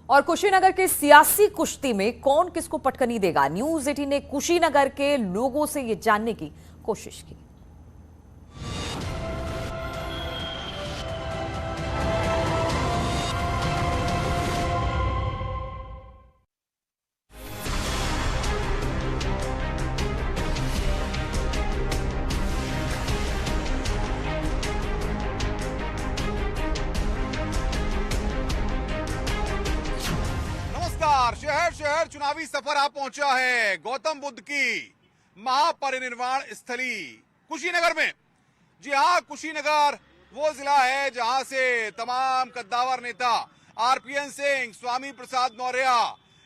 और कुशीनगर के सियासी कुश्ती में कौन किसको पटकनी देगा, न्यूज 18 ने कुशीनगर के लोगों से ये जानने की कोशिश की। शहर शहर चुनावी सफर आ पहुंचा है गौतम बुद्ध की महापरिनिर्वाण स्थली कुशीनगर में। जी हाँ, कुशीनगर वो जिला है जहां से तमाम कद्दावर नेता आरपीएन सिंह, स्वामी प्रसाद मौर्य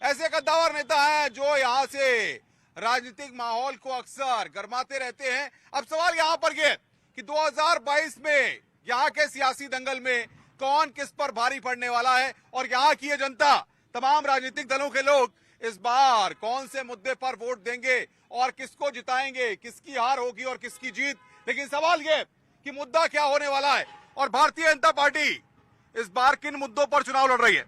ऐसे कद्दावर नेता हैं जो यहां से राजनीतिक माहौल को अक्सर गरमाते रहते हैं। अब सवाल यहां पर यह कि 2022 में यहां के सियासी दंगल में कौन किस पर भारी पड़ने वाला है और यहां की ये जनता, तमाम राजनीतिक दलों के लोग इस बार कौन से मुद्दे पर वोट देंगे और किसको जिताएंगे, किसकी हार होगी और किसकी जीत। लेकिन सवाल ये कि मुद्दा क्या होने वाला है और भारतीय जनता पार्टी इस बार किन मुद्दों पर चुनाव लड़ रही है।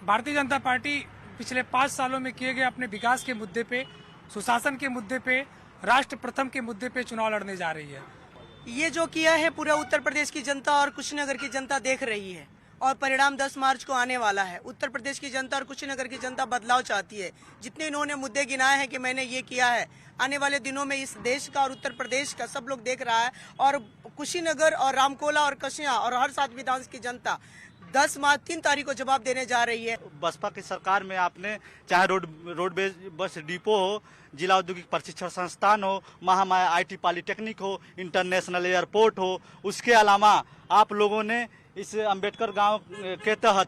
भारतीय जनता पार्टी पिछले 5 सालों में किए गए अपने विकास के मुद्दे पे, सुशासन के मुद्दे पे, राष्ट्र प्रथम के मुद्दे पे चुनाव लड़ने जा रही है। ये जो किया है पूरा उत्तर प्रदेश की जनता और कुशीनगर की जनता देख रही है और परिणाम 10 मार्च को आने वाला है। उत्तर प्रदेश की जनता और कुशीनगर की जनता बदलाव चाहती है। जितने इन्होंने मुद्दे गिनाए हैं कि मैंने ये किया है, आने वाले दिनों में इस देश का और उत्तर प्रदेश का सब लोग देख रहा है। और कुशीनगर और रामकोला और कसिया और हर 7 विधानसभा की जनता 10 मार्च 3 तारीख को जवाब देने जा रही है। बसपा की सरकार में आपने चाहे रोडवेज बस डिपो हो, जिला औद्योगिक प्रशिक्षण संस्थान हो, महामाया आईटी पॉलिटेक्निक हो, इंटरनेशनल एयरपोर्ट हो, उसके अलावा आप लोगों ने इस अंबेडकर गांव के तहत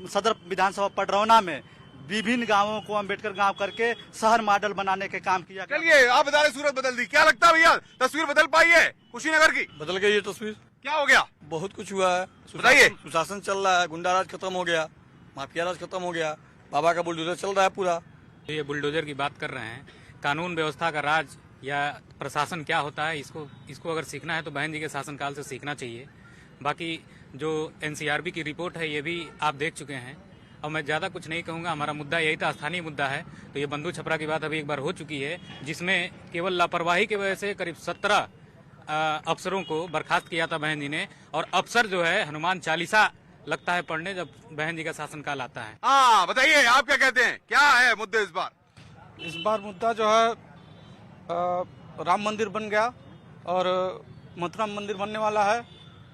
सदर विधानसभा पडरौना में विभिन्न गांवों को अंबेडकर गांव करके शहर मॉडल बनाने के काम किया। चलिए, आप बता रहे सूरत बदल दी, क्या लगता है भैया, तस्वीर बदल पाई है कुशीनगर की? बदल गई है तस्वीर। क्या हो गया? बहुत कुछ हुआ है। बताइए। सुशासन चल रहा है, गुंडाराज खत्म हो गया, माफिया राज खत्म हो गया, बाबा का बुलडोजर चल रहा है पूरा। ये बुलडोजर की बात कर रहे हैं, कानून व्यवस्था का राज या प्रशासन क्या होता है, इसको अगर सीखना है तो बहन जी के शासनकाल से सीखना चाहिए। बाकी जो एनसीआरबी की रिपोर्ट है ये भी आप देख चुके हैं। अब मैं ज़्यादा कुछ नहीं कहूँगा, हमारा मुद्दा यही था, स्थानीय मुद्दा है। तो ये बंधु छपरा की बात अभी एक बार हो चुकी है, जिसमें केवल लापरवाही की वजह से करीब 17 अफसरों को बर्खास्त किया था बहन जी ने। और अफसर जो है हनुमान चालीसा लगता है पढ़ने जब बहन जी का शासनकाल आता है। हाँ, बताइए आप क्या कहते हैं, क्या है मुद्दे इस बार? इस बार मुद्दा जो है राम मंदिर बन गया और मथुरा मंदिर बनने वाला है,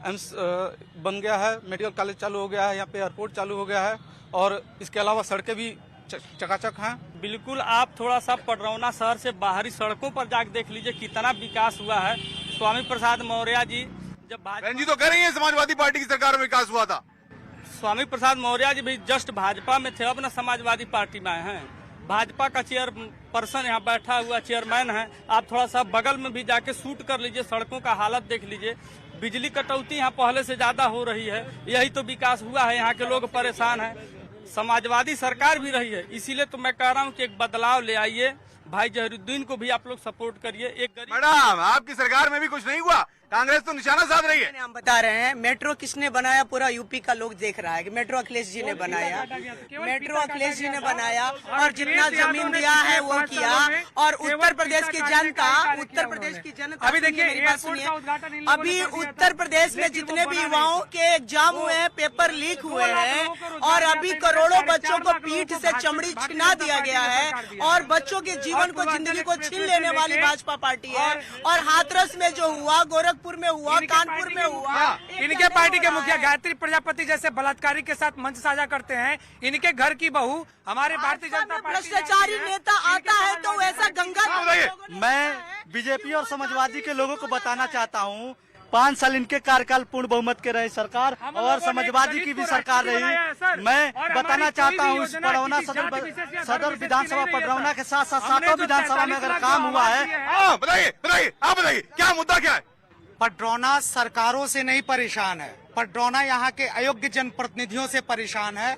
एम्स बन गया है, मेडिकल कॉलेज चालू हो गया है, यहाँ पे एयरपोर्ट चालू हो गया है और इसके अलावा सड़कें भी चकाचक हैं। बिल्कुल, आप थोड़ा सा पडरौना शहर से बाहरी सड़कों पर जाकर देख लीजिए कितना विकास हुआ है। स्वामी प्रसाद मौर्य जी जब बहन जी तो कह रही है समाजवादी पार्टी की सरकार में विकास हुआ था। स्वामी प्रसाद मौर्य जी भी जस्ट भाजपा में थे, अब ना समाजवादी पार्टी में आए हैं। भाजपा का चेयरपर्सन यहाँ बैठा हुआ चेयरमैन है। आप थोड़ा सा बगल में भी जाके शूट कर लीजिए, सड़कों का हालत देख लीजिए। बिजली कटौती यहाँ पहले से ज्यादा हो रही है, यही तो विकास हुआ है। यहाँ के लोग परेशान हैं, समाजवादी सरकार भी रही है, इसीलिए तो मैं कह रहा हूँ कि एक बदलाव ले आइए। भाई जहरुद्दीन को भी आप लोग सपोर्ट करिए। एक मैडम, आपकी सरकार में भी कुछ नहीं हुआ, कांग्रेस तो निशाना साध रही है। हम बता रहे हैं मेट्रो किसने बनाया, पूरा यूपी का लोग देख रहा है कि मेट्रो अखिलेश जी ने बनाया, मेट्रो अखिलेश जी ने बनाया और जितना जमीन दिया है वो किया। और उत्तर प्रदेश की जनता अभी देखिए, मेरी बात सुनिए, अभी उत्तर प्रदेश में जितने भी युवाओं के एग्जाम हुए हैं, पेपर लीक हुए हैं और अभी करोड़ों बच्चों को पीठ से चमड़ी छिना दिया गया है और बच्चों के जीवन को, जिंदगी को छीन लेने वाली भाजपा पार्टी है। और हाथरस में जो हुआ, गोरखपुर में हुआ, कानपुर में हुआ, इनके पार्टी के मुखिया गायत्री प्रजापति जैसे बलात्कारी के साथ मंच साझा करते हैं। इनके घर की बहू हमारे भारतीय जनता पार्टी भ्रष्टाचारी नेता आता है तो ऐसा गंगा। मैं बीजेपी और समाजवादी के लोगों को बताना चाहता हूँ, 5 साल इनके कार्यकाल पूर्ण बहुमत के रहे सरकार और समाजवादी की भी सरकार रही। मैं बताना चाहता हूँ, इस पडरौना सदर विधानसभा पडरौना के साथ साथ 7 विधानसभा में अगर काम हुआ है। बताइए, आप बताइए क्या मुद्दा क्या है? पडरौना सरकारों से नहीं परेशान है, पडरौना यहाँ के अयोग्य जनप्रतिनिधियों से परेशान है।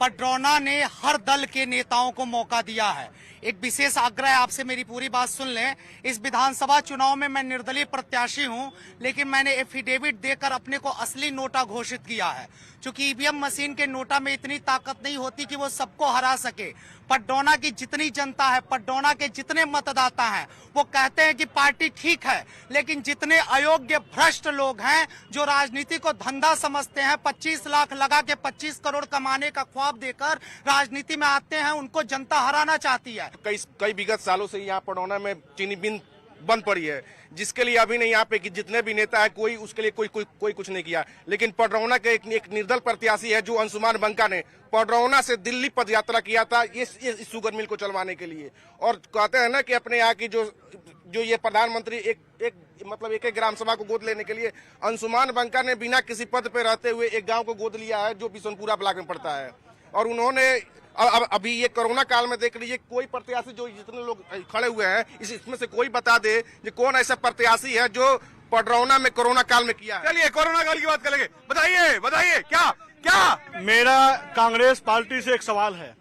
पडरौना ने हर दल के नेताओं को मौका दिया है। एक विशेष आग्रह आपसे, मेरी पूरी बात सुन लें। इस विधानसभा चुनाव में मैं निर्दलीय प्रत्याशी हूं, लेकिन मैंने एफिडेविट देकर अपने को असली नोटा घोषित किया है। चूंकि ईवीएम मशीन के नोटा में इतनी ताकत नहीं होती कि वो सबको हरा सके। पडरौना की जितनी जनता है, पडरौना के जितने मतदाता हैं, वो कहते हैं कि पार्टी ठीक है, लेकिन जितने अयोग्य भ्रष्ट लोग हैं जो राजनीति को धंधा समझते हैं, 25 लाख लगा के 25 करोड़ कमाने का ख्वाब देकर राजनीति में आते हैं, उनको जनता हराना चाहती है। कई विगत सालों से यहाँ पडरौना में चीनी मिल बंद पड़ी है, जिसके लिए अभी नहीं यहाँ पे कि जितने भी नेता है कोई उसके लिए कोई कुछ नहीं किया। लेकिन पडरौना के एक निर्दल प्रत्याशी है जो अंशुमान बंका ने पडरौना से दिल्ली पद यात्रा किया था इस शुगर मिल को चलवाने के लिए। और कहते हैं ना कि अपने यहाँ की जो ये प्रधानमंत्री एक ग्राम सभा को गोद लेने के लिए अंशुमान बंका ने बिना किसी पद पे रहते हुए एक गाँव को गोद लिया है जो बिशनपुरा ब्लॉक में पड़ता है। और उन्होंने अभी ये कोरोना काल में देख लीजिए, कोई प्रत्याशी जो जितने लोग खड़े हुए हैं इसमें से कोई बता दे कि कौन ऐसा प्रत्याशी है जो पडरौना में कोरोना काल में किया है। चलिए कोरोना काल की बात करेंगे। बताइए क्या मेरा कांग्रेस पार्टी से एक सवाल है।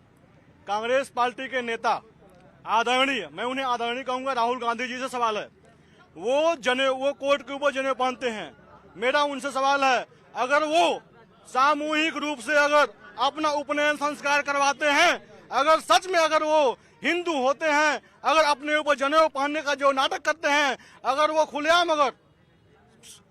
कांग्रेस पार्टी के नेता आदरणीय, मैं उन्हें आदरणीय कहूंगा, राहुल गांधी जी से सवाल है। वो कोर्ट के ऊपर जनेऊ पहनते हैं। मेरा उनसे सवाल है, अगर वो सामूहिक रूप से अगर अपना उपनयन संस्कार करवाते हैं, अगर सच में अगर वो हिंदू होते हैं, अगर अपने ऊपर जनेऊ पहनने का जो नाटक करते हैं, अगर वो खुलेआम अगर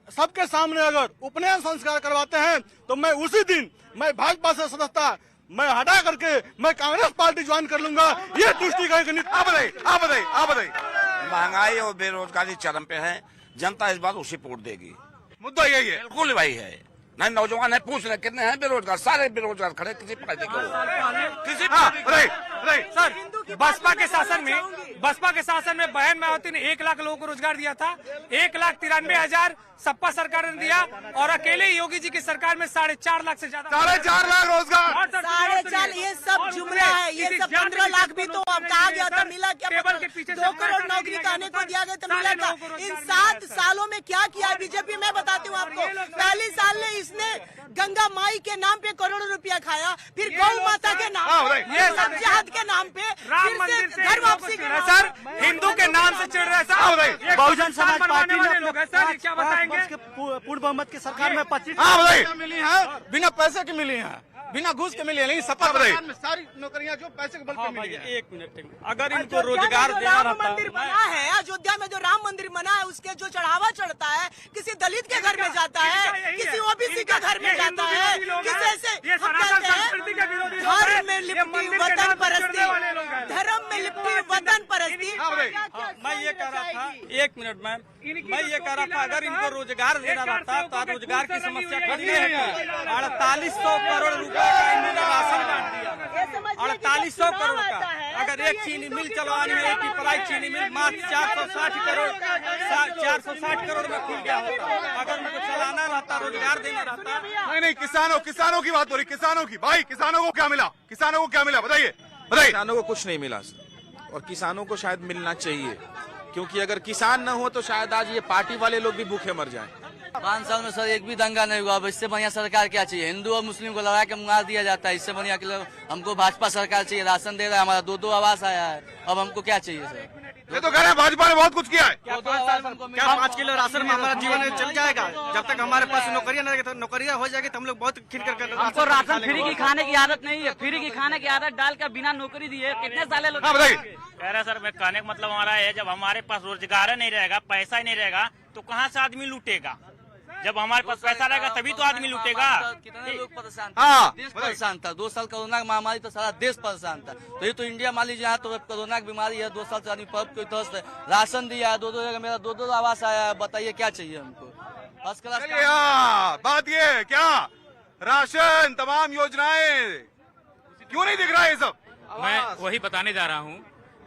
सबके सामने अगर उपनयन संस्कार करवाते हैं, तो मैं उसी दिन मैं भाजपा से सदस्यता मैं हटा करके मैं कांग्रेस पार्टी ज्वाइन कर लूंगा। ये दृष्टि आप बताइए। महंगाई और बेरोजगारी चरम पे है, जनता इस बार उसी वोट देगी। मुद्दा यही है। बिल्कुल भाई है। नहीं, नौजवान है, पूछ रहे कितने हैं बेरोजगार, सारे बेरोजगार खड़े, किसी पार्टी को सर बसपा के शासन में बहन मायावती ने 1 लाख लोगों को रोजगार दिया था। 1,93,000 सपा सरकार ने दिया, और अकेले योगी जी की सरकार में 4.5 लाख से ज्यादा 4.5 लाख रोजगार। 4.5 ये सब जुमला है, ये सब 15 लाख भी तो अब कहा गया था, मिला क्या? 2 करोड़ नौकरी कहने को दिया गया तो मिला क्या? इन 7 सालों में क्या किया बीजेपी? मैं बताती हूँ आपको। पहले साल में इसने गंगा माई के नाम पे करोड़ों रुपया खाया, फिर गौ माता के नाम, ये जहाद के नाम पे, राम मंदिर से घर वापसी सर हिंदू के नाम से चिढ़ रहे सर। बहुजन समाज पार्टी ने सर क्या बताएंगे? पूर्ण बहुमत की सरकार में 25 मिली है, बिना पैसे की मिली है, बिना घूस के मिली है। नहीं, सपा सरकार में सारी नौकरियां जो पैसे के बल पे मिली है। 1 मिनट, अगर इनको रोजगार देना राम मंदिर बना है, अयोध्या में जो राम मंदिर बना है, उसके जो चढ़ावा चढ़ता है, किसी दलित के घर में जाता है, किसी ओबीसी के घर में जाता है, किसी ऐसे धर्म में लिपटी वतन परस्ती, धर्म में लिपटी वतन परस्ती। मैं ये कह रहा था, 1 मिनट मैम, मैं ये कह रहा था, अगर इनको रोजगार देना रहता तो रोजगार की समस्या खड़ी है। 4800 करोड़ रुपए का इन्होंने राशन बांट दिया, 4800 करोड़ का। अगर एक चीनी मिल चलवानी है, एक पिपराई चीनी मिल मात्र 460 करोड़ में खुल गया होता। अगर उनको चलाना रहता, रोजगार देना रहता। नहीं, किसानों की बात हो रही, किसानों की। भाई किसानों को क्या मिला? बताइए। किसानों को कुछ नहीं मिला और किसानों को शायद मिलना चाहिए, क्योंकि अगर किसान न हो तो शायद आज ये पार्टी वाले लोग भी भूखे मर जाएं। 5 साल में सर एक भी दंगा नहीं हुआ। अब इससे बढ़िया सरकार क्या चाहिए? हिंदू और मुस्लिम को लड़ा के मार दिया जाता है। इससे बढ़िया हमको भाजपा सरकार चाहिए। राशन दे रहा है, हमारा 2 आवास आया है। अब हमको क्या चाहिए सर? ये तो कह रहे हैं भाजपा ने बहुत कुछ किया है। क्या 5 किलो राशन में हमारा जीवन चल जाएगा? जब तक हमारे पास नौकरियां नहीं तो नौकरियां हो जाएगी तो हम लोग बहुत खिल कर हमको राशन फ्री की खाने की आदत नहीं है। फ्री की खाने की आदत डाल कर बिना नौकरी दिए कितने साले लोग। कह रहे सर, मैं कहने का मतलब हमारा है, जब हमारे पास रोजगार नहीं रहेगा, पैसा ही नहीं रहेगा, तो कहाँ से आदमी लूटेगा? जब हमारे पास पैसा रहेगा तभी तो आदमी लूटेगा। कितने लोग परेशान थे, देश परेशान था। 2 साल कोरोना की महामारी तो सारा देश परेशान था। तो ये तो इंडिया मान लीजिए, यहाँ तो कोरोना की बीमारी है, 2 साल से आदमी पर्व कोई तरह से राशन दिया है, 2 जगह मेरा 2 आवास आया है। बताइए क्या चाहिए हमको? First class. बात ये क्या, राशन तमाम योजनाएं क्यों नहीं दिख रहा है? ये सब मैं वही बताने जा रहा हूँ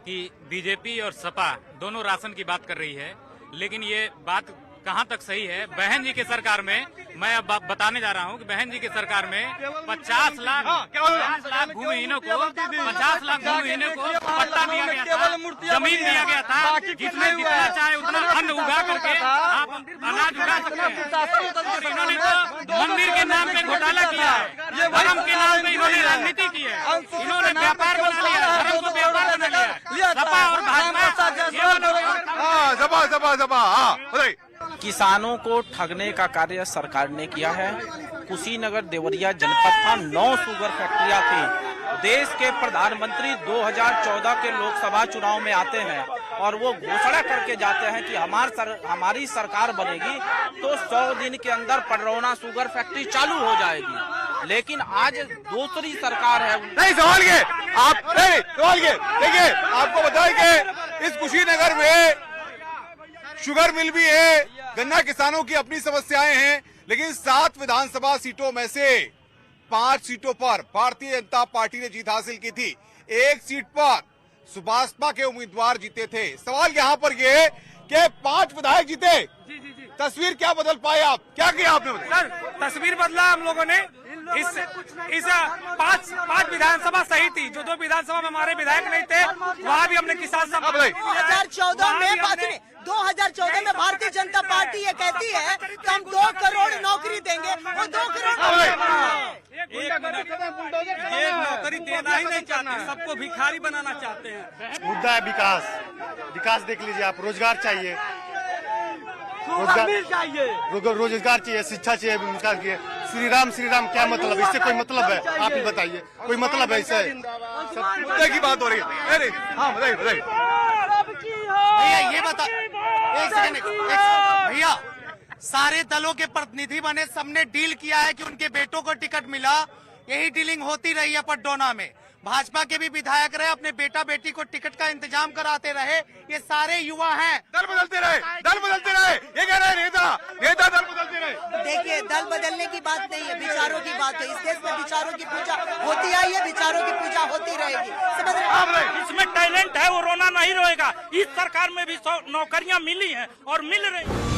कि बीजेपी और सपा दोनों राशन की बात कर रही है, लेकिन ये बात कहाँ तक सही है? बहन जी की सरकार में, मैं अब बताने जा रहा हूँ कि बहन जी की सरकार में 50 लाख भूमिहीनों को 50 लाख भूमिहीनों को पट्टा दिया गया था, जमीन दिया गया था। जितना चाहे उतना अन्न उगा करके आप अनाज उगा सकते हैं। इन्होंने तो मंदिर के नाम पे घोटाला किया है। धर्म के नाम पे इन्होंने राजनीति की है, इन्होंने व्यापार बना लिया, धर्म को व्यापार बना लिया। सपा और भाजपा किसानों को ठगने का कार्य सरकार ने किया है। कुशीनगर देवरिया जनपद था 9 शुगर फैक्ट्रियां थी। देश के प्रधानमंत्री 2014 के लोकसभा चुनाव में आते हैं और वो घोषणा करके जाते हैं कि हमारी सरकार बनेगी तो 100 दिन के अंदर पडरौना शुगर फैक्ट्री चालू हो जाएगी। लेकिन आज दूसरी सरकार है। नहीं सवाल ये आप नहीं सवाल ये देखिए, आपको बताएं कि इस कुशीनगर में शुगर मिल भी है, गन्ना किसानों की अपनी समस्याएं हैं, लेकिन 7 विधानसभा सीटों में से 5 सीटों पर भारतीय जनता पार्टी ने जीत हासिल की थी। 1 सीट पर सुभाषपा के उम्मीदवार जीते थे। सवाल यहाँ पर ये है कि 5 विधायक जीते, तस्वीर क्या बदल पाए आप, क्या किया आपने? सर तस्वीर बदला हम लोगों ने। इस 5 विधानसभा सही थी, जो 2 विधानसभा में हमारे विधायक नहीं थे वहाँ भी हमने किसान सभा 2014 में भारतीय जनता पार्टी ये कहती है कि हम 2 करोड़ नौकरी देंगे, वो 2 करोड़ एक नौकरी देना ही नहीं चाहते, सबको भिखारी बनाना चाहते हैं। मुद्दा है विकास देख लीजिए आप, रोजगार चाहिए, रोजगार चाहिए, शिक्षा चाहिए, विकास चाहिए। श्री राम क्या मतलब, इससे कोई मतलब है? आप ही बताइए, कोई मतलब है इससे? मुद्दे की बात हो रही है। अरे हाँ बताइए भैया ये बता, एक सेकंड भैया, सारे दलों के प्रतिनिधि बने, सबने डील किया है कि उनके बेटों को टिकट मिला, यही डीलिंग होती रही है पडरौना में। भाजपा के भी विधायक रहे, अपने बेटा बेटी को टिकट का इंतजाम कराते रहे, ये सारे युवा हैं। दल बदलते रहे, ये कह रहे नेता दल बदलते रहे। देखिए, दल बदलने की बात नहीं है, विचारों की बात है। इस देश में विचारों की पूजा होती आई है, विचारों की पूजा होती रहेगी। समझ रहे? इसमें टैलेंट है, वो रोना नहीं रोएगा। इस सरकार में भी 100 नौकरियां मिली हैं और मिल रही।